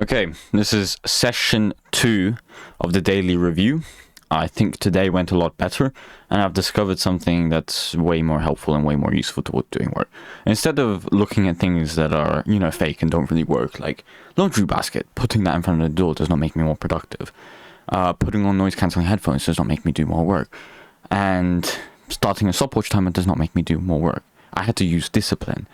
Okay, this is session 2 of the daily review. I think today went a lot better, and I've discovered something that's way more helpful and way more useful toward doing work. Instead of looking at things that are, fake and don't really work, like laundry basket, putting that in front of the door does not make me more productive. Putting on noise-cancelling headphones does not make me do more work. And starting a stopwatch timer does not make me do more work. I had to use discipline.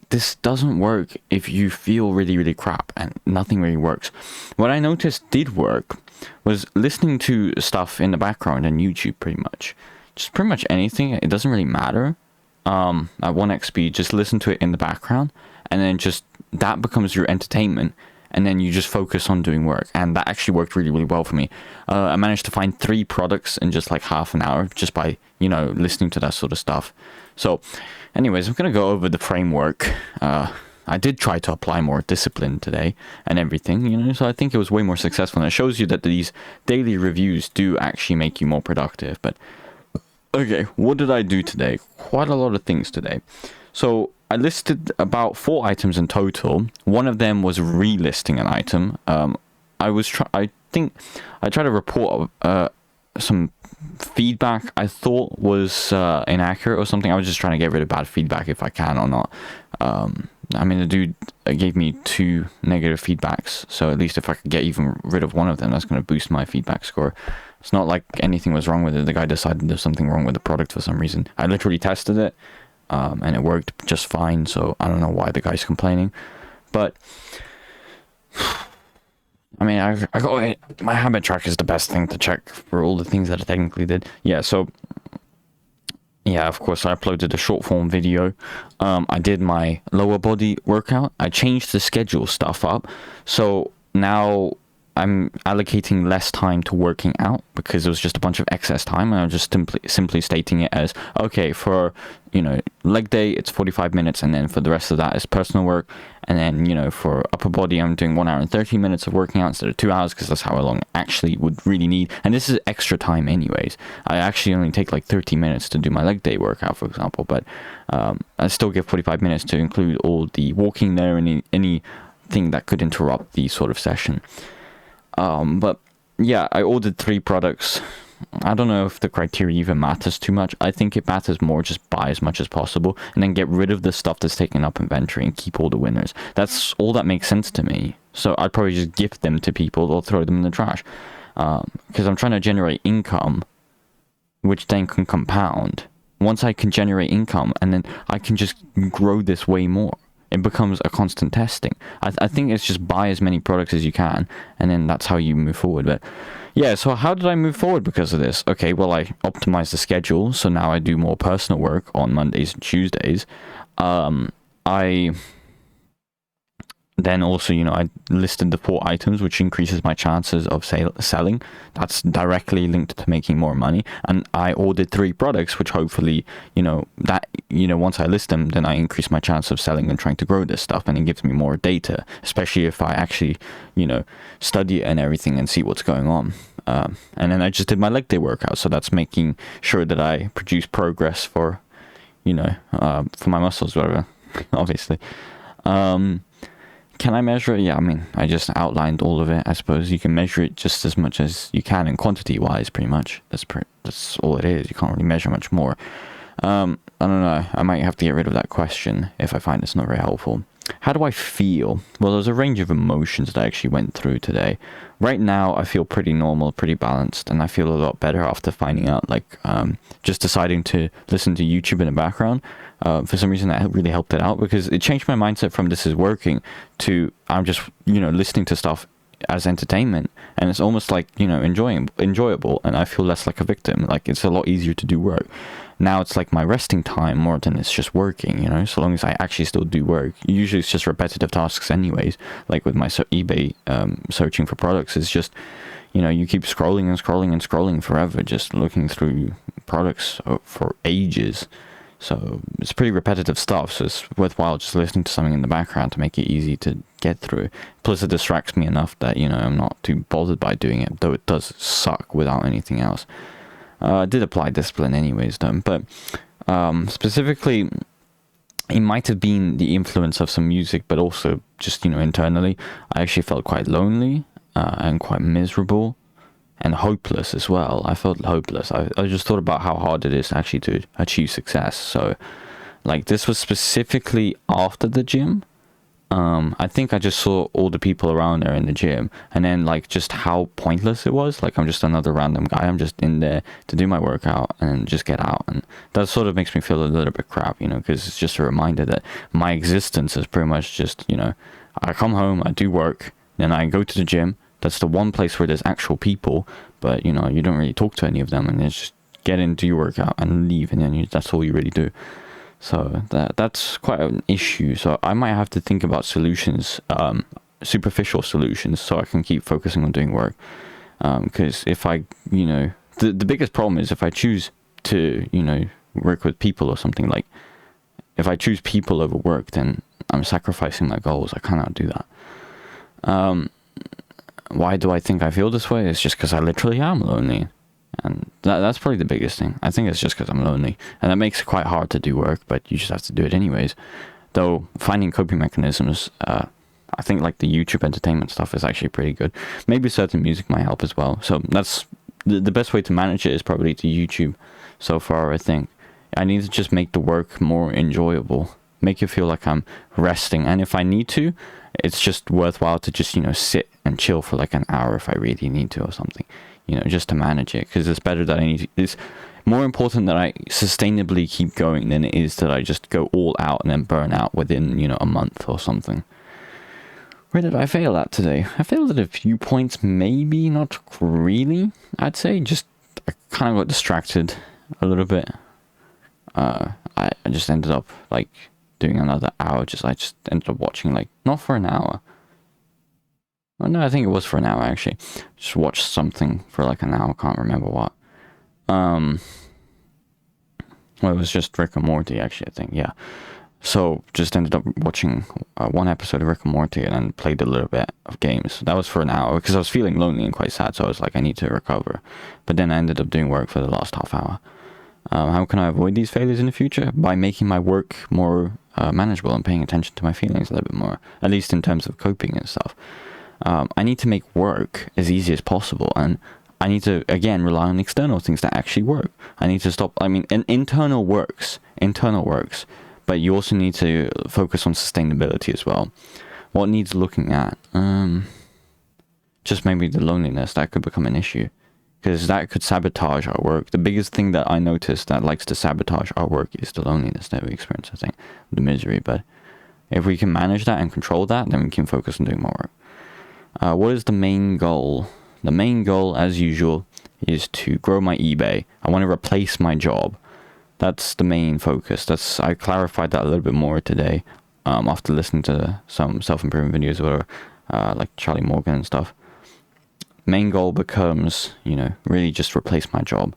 This doesn't work if you feel really, really crap and nothing really works. What I noticed did work was listening to stuff in the background on YouTube pretty much. Just pretty much anything. It doesn't really matter. At 1x speed, just listen to it in the background and then just that becomes your entertainment. And then you just focus on doing work. And that actually worked really, really well for me. I managed to find 3 products in just like half an hour just by, listening to that sort of stuff. So anyways, I'm going to go over the framework. I did try to apply more discipline today and everything, so I think it was way more successful. And it shows you that these daily reviews do actually make you more productive. But okay, what did I do today? Quite a lot of things today. So I listed about 4 items in total. One of them was relisting an item. I think I tried to report some feedback I thought was inaccurate or something. I was just trying to get rid of bad feedback if I can or not. The dude gave me 2 negative feedbacks, so at least if I could get even rid of one of them, that's going to boost my feedback score. It's not like anything was wrong with it. The guy decided there's something wrong with the product for some reason. I literally tested it. And it worked just fine, so I don't know why the guy's complaining. But I got my habit track is the best thing to check for all the things that I technically did. Of course I uploaded a short form video. I did my lower body workout. I changed the schedule stuff up, so now I'm allocating less time to working out because it was just a bunch of excess time, and I'm just simply stating it as, okay, for, leg day, it's 45 minutes, and then for the rest of that is personal work, and then, for upper body, I'm doing 1 hour and 30 minutes of working out instead of 2 hours, because that's how long I actually would really need, and this is extra time anyways. I actually only take like 30 minutes to do my leg day workout, for example, but I still give 45 minutes to include all the walking there and anything that could interrupt the sort of session. But yeah, I ordered 3 products. I don't know if the criteria even matters too much. I think it matters more just buy as much as possible and then get rid of the stuff that's taking up inventory and keep all the winners. That's all that makes sense to me. So I'd probably just gift them to people or throw them in the trash. Because I'm trying to generate income, which then can compound. Once I can generate income, and then I can just grow this way more. It becomes a constant testing. I think it's just buy as many products as you can, and then that's how you move forward. But yeah, so how did I move forward because of this? Okay, well, I optimized the schedule, so now I do more personal work on Mondays and Tuesdays. Then also, I listed the 4 items, which increases my chances of selling. That's directly linked to making more money. And I ordered 3 products, which hopefully, once I list them, then I increase my chance of selling and trying to grow this stuff. And it gives me more data, especially if I actually, study it and everything and see what's going on. And then I just did my leg day workout. So that's making sure that I produce progress for my muscles, whatever, obviously. Can I measure it? Yeah, I just outlined all of it. I suppose you can measure it just as much as you can, and quantity-wise, pretty much. That's all it is. You can't really measure much more. I don't know. I might have to get rid of that question if I find it's not very helpful. How do I feel? Well, there's a range of emotions that I actually went through today. Right now, I feel pretty normal, pretty balanced, and I feel a lot better after finding out, just deciding to listen to YouTube in the background. For some reason, that really helped it out, because it changed my mindset from this is working to I'm just, listening to stuff as entertainment, and it's almost like, enjoyable, and I feel less like a victim. Like, it's a lot easier to do work. Now it's like my resting time more than it's just working, so long as I actually still do work. Usually it's just repetitive tasks anyways, like with my eBay searching for products. It's just, you keep scrolling and scrolling and scrolling forever, just looking through products for ages. So it's pretty repetitive stuff, so it's worthwhile just listening to something in the background to make it easy to get through. Plus it distracts me enough that, I'm not too bothered by doing it, though it does suck without anything else. I did apply discipline anyways, though, but specifically it might have been the influence of some music, but also just, internally, I actually felt quite lonely and quite miserable and hopeless as well. I felt hopeless. I just thought about how hard it is actually to achieve success. So, like, this was specifically after the gym. I think I just saw all the people around there in the gym, and then like just how pointless it was. Like, I'm just another random guy. I'm just in there to do my workout and just get out, and that sort of makes me feel a little bit crap, because it's just a reminder that my existence is pretty much just, I come home, I do work, then I go to the gym. That's the one place where there's actual people, but you don't really talk to any of them, and it's just get in, do your workout, and leave, and then that's all you really do. So that's quite an issue. So I might have to think about solutions, superficial solutions, so I can keep focusing on doing work. Because if I, the biggest problem is if I choose to, work with people or something, like if I choose people over work, then I'm sacrificing my goals. I cannot do that. Why do I think I feel this way? It's just because I literally am lonely. And that's probably the biggest thing. I think it's just because I'm lonely. And that makes it quite hard to do work, but you just have to do it anyways. Though finding coping mechanisms, I think like the YouTube entertainment stuff is actually pretty good. Maybe certain music might help as well. So that's the best way to manage it is probably to YouTube so far, I think. I need to just make the work more enjoyable. Make it feel like I'm resting. And if I need to, it's just worthwhile to just, sit and chill for like an hour if I really need to or something. Just to manage it, because it's better that it's more important that I sustainably keep going than it is that I just go all out and then burn out within, a month or something. Where did I fail at today? I failed at a few points, maybe not really, I'd say. Just, I kind of got distracted a little bit. I just ended up, like, doing another hour. I just ended up watching, like, not for an hour. Well, no, I think it was for an hour, actually. Just watched something for like an hour, can't remember what. Well, it was just Rick and Morty, actually, I think, yeah. So, just ended up watching one episode of Rick and Morty and then played a little bit of games. That was for an hour, because I was feeling lonely and quite sad, so I was like, I need to recover. But then I ended up doing work for the last half hour. How can I avoid these failures in the future? By making my work more manageable and paying attention to my feelings a little bit more, at least in terms of coping and stuff. I need to make work as easy as possible, and I need to, again, rely on external things that actually work. I need to stop, internal works, but you also need to focus on sustainability as well. What needs looking at? Just maybe the loneliness, that could become an issue, because that could sabotage our work. The biggest thing that I notice that likes to sabotage our work is the loneliness that we experience, I think, the misery. But if we can manage that and control that, then we can focus on doing more work. What is the main goal? The main goal, as usual, is to grow my eBay. I want to replace my job. That's the main focus. I clarified that a little bit more today, after listening to some self-improvement videos or like Charlie Morgan and stuff. Main goal becomes, really just replace my job,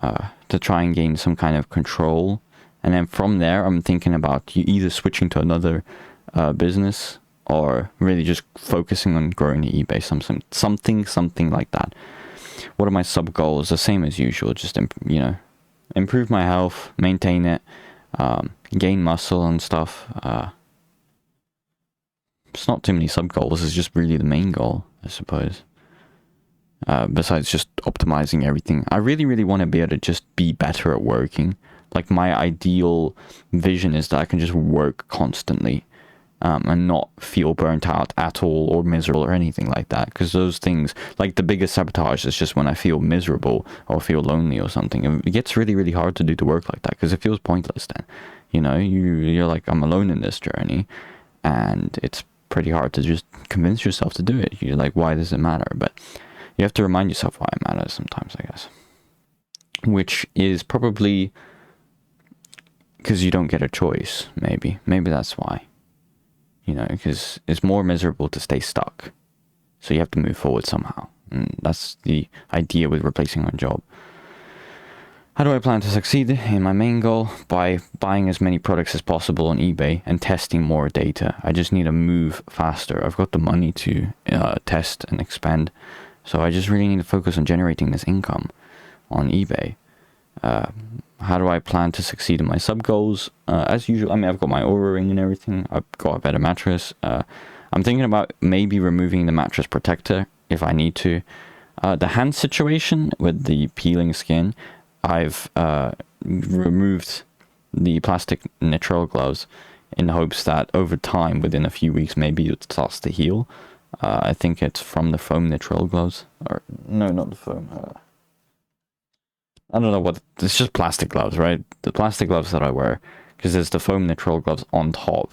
to try and gain some kind of control. And then from there, I'm thinking about either switching to another business, or really just focusing on growing the eBay, something like that. What are my sub goals? The same as usual, just improve my health, maintain it, gain muscle and stuff. It's not too many sub goals. It's just really the main goal, I suppose. Besides just optimizing everything, I really want to be able to just be better at working. Like, my ideal vision is that I can just work constantly. And not feel burnt out at all or miserable or anything like that. Because those things, like the biggest sabotage is just when I feel miserable or feel lonely or something. It gets really hard to do the work like that because it feels pointless then. You're like, I'm alone in this journey. And it's pretty hard to just convince yourself to do it. You're like, why does it matter? But you have to remind yourself why it matters sometimes, I guess. Which is probably because you don't get a choice, maybe. Maybe that's why. Because it's more miserable to stay stuck. So you have to move forward somehow. And that's the idea with replacing my job. How do I plan to succeed in my main goal? By buying as many products as possible on eBay and testing more data. I just need to move faster. I've got the money to test and expand. So I just really need to focus on generating this income on eBay. how do I plan to succeed in my sub goals? As usual, I mean, I've got my Oura ring and everything. I've got a better mattress. I'm thinking about maybe removing the mattress protector if I need to. The hand situation with the peeling skin, I've removed the plastic nitrile gloves in the hopes that over time, within a few weeks, maybe it starts to heal. I think it's from the foam nitrile gloves. Or no, not the foam. I don't know what, it's just plastic gloves, right? The plastic gloves that I wear, because there's the foam nitrile gloves on top.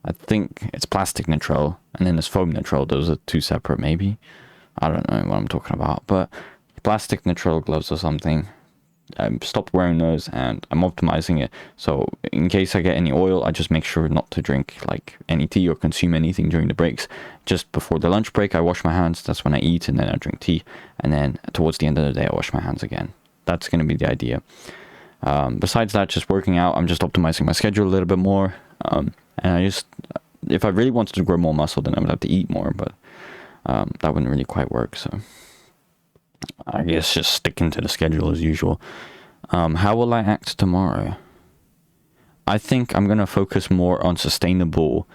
I think it's plastic nitrile, and then there's foam nitrile. Those are two separate, maybe. I don't know what I'm talking about, but plastic nitrile gloves or something. I stopped wearing those, and I'm optimizing it. So in case I get any oil, I just make sure not to drink like any tea or consume anything during the breaks. Just before the lunch break, I wash my hands. That's when I eat, and then I drink tea. And then towards the end of the day, I wash my hands again. That's going to be the idea. Besides that, just working out, I'm just optimizing my schedule a little bit more. And I just, if I really wanted to grow more muscle, then I would have to eat more, but that wouldn't really quite work. So I guess just sticking to the schedule as usual. How will I act tomorrow? I think I'm going to focus more on sustainable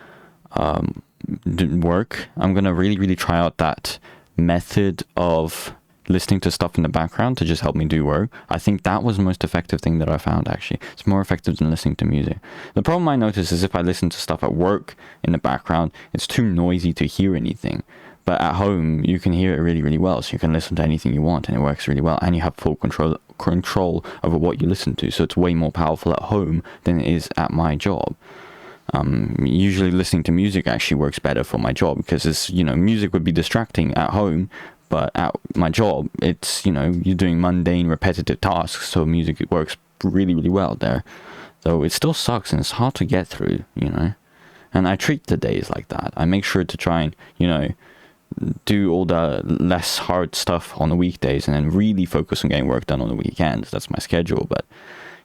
work. I'm going to really try out that method of listening to stuff in the background to just help me do work. I think that was the most effective thing that I found, actually. It's more effective than listening to music. The problem I notice is if I listen to stuff at work in the background, it's too noisy to hear anything. But at home, you can hear it really well, so you can listen to anything you want, and it works really well, and you have full control over what you listen to, so it's way more powerful at home than it is at my job. Usually listening to music actually works better for my job, because it's, music would be distracting at home, but at my job, it's, you're doing mundane, repetitive tasks, so music works really well there. Though it still sucks, and it's hard to get through, And I treat the days like that. I make sure to try and, do all the less hard stuff on the weekdays, and then really focus on getting work done on the weekends. That's my schedule, but,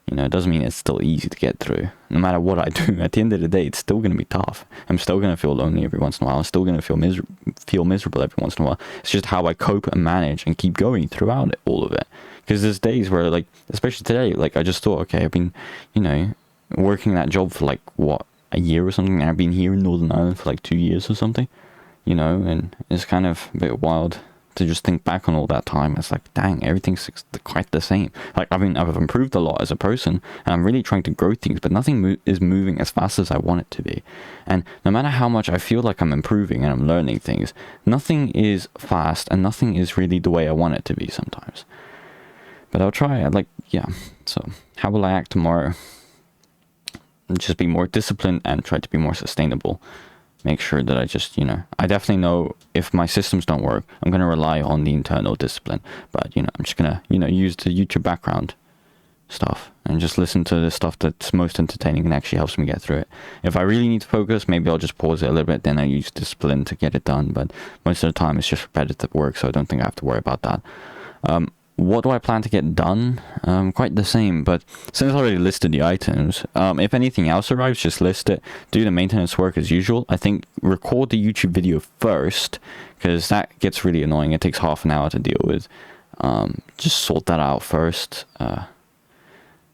it doesn't mean it's still easy to get through. No matter what I do, at the end of the day, it's still going to be tough. I'm still going to feel lonely every once in a while. I'm still going to feel miserable every once in a while. It's just how I cope and manage and keep going throughout all of it. Because there's days where, especially today, I just thought, okay, I've been, working that job for, a year or something, and I've been here in Northern Ireland for, 2 years or something, and it's kind of a bit wild to just think back on all that time. It's dang, everything's quite the same. I've improved a lot as a person, and I'm really trying to grow things, but nothing is moving as fast as I want it to be. And no matter how much I feel like I'm improving and I'm learning things, nothing is fast, and nothing is really the way I want it to be sometimes. But I'll try. So how will I act tomorrow? Just be more disciplined and try to be more sustainable. Make sure that I just, I definitely know if my systems don't work, I'm going to rely on the internal discipline. But, I'm just going to, use the YouTube background stuff and just listen to the stuff that's most entertaining and actually helps me get through it. If I really need to focus, maybe I'll just pause it a little bit, then I use discipline to get it done. But most of the time it's just repetitive work, so I don't think I have to worry about that. What do I plan to get done? Quite the same, but since I already listed the items, if anything else arrives, just list it. Do the maintenance work as usual. I think record the YouTube video first, because that gets really annoying. It takes half an hour to deal with. Just sort that out first.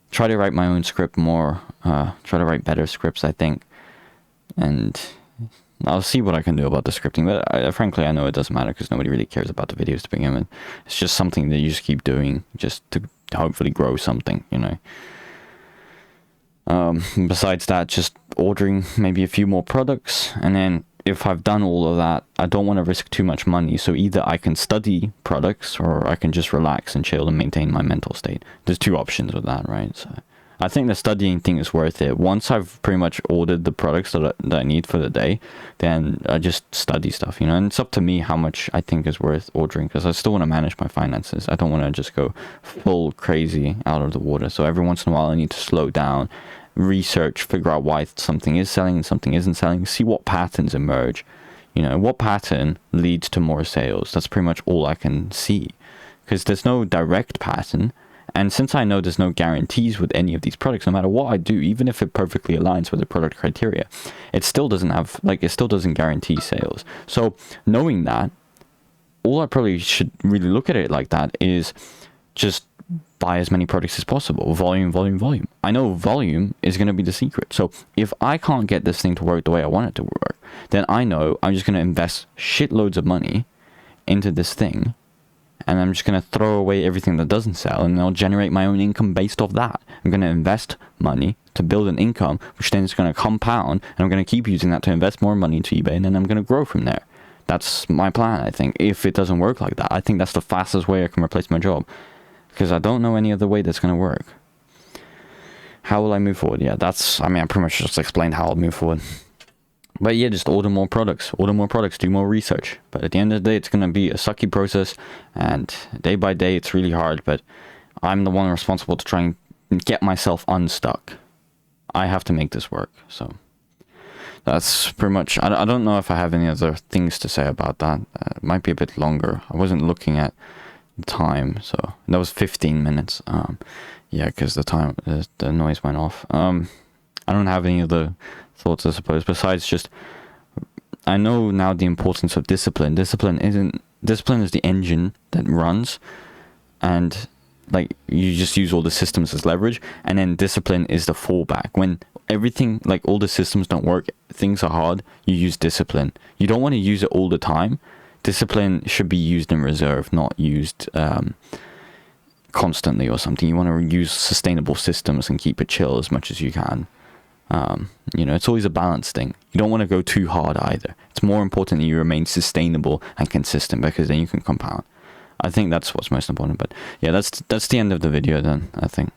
Try to write my own script more. Try to write better scripts, I think. And I'll see what I can do about the scripting, but frankly, I know it doesn't matter because nobody really cares about the videos to begin with. It's just something that you just keep doing just to hopefully grow something, Besides that, just ordering maybe a few more products, and then if I've done all of that, I don't want to risk too much money, so either I can study products or I can just relax and chill and maintain my mental state. There's two options with that, right? So I think the studying thing is worth it. Once I've pretty much ordered the products that I need for the day, then I just study stuff, and it's up to me how much I think is worth ordering, because I still want to manage my finances. I don't want to just go full crazy out of the water. So every once in a while I need to slow down, research, figure out why something is selling and something isn't selling, see what patterns emerge. What pattern leads to more sales. That's pretty much all I can see, because there's no direct pattern. And since I know there's no guarantees with any of these products, no matter what I do, even if it perfectly aligns with the product criteria, it still doesn't guarantee sales. So knowing that, all I probably should really look at it like that is just buy as many products as possible. Volume, volume, volume. I know volume is going to be the secret. So if I can't get this thing to work the way I want it to work, then I know I'm just going to invest shitloads of money into this thing, and I'm just going to throw away everything that doesn't sell, and I'll generate my own income based off that. I'm going to invest money to build an income, which then is going to compound, and I'm going to keep using that to invest more money into eBay, and then I'm going to grow from there. That's my plan, I think. If it doesn't work like that, I think that's the fastest way I can replace my job, because I don't know any other way that's going to work. How will I move forward? Yeah, I pretty much just explained how I'll move forward. But yeah, just order more products, do more research. But at the end of the day, it's going to be a sucky process, and day by day, it's really hard, but I'm the one responsible to try and get myself unstuck. I have to make this work, so that's pretty much. I don't know if I have any other things to say about that. It might be a bit longer. I wasn't looking at the time, so that was 15 minutes. Yeah, because the noise went off. I don't have any other thoughts, I suppose, besides just I know now the importance of discipline. Discipline is the engine that runs, and like you just use all the systems as leverage, and then discipline is the fallback. When everything, like all the systems don't work, things are hard, you use discipline. You don't want to use it all the time. Discipline should be used in reserve, not used constantly or something. You want to use sustainable systems and keep it chill as much as you can. It's always a balance thing. You don't want to go too hard either. It's more important that you remain sustainable and consistent, because then you can compound. I think that's what's most important. But yeah, that's the end of the video then, I think.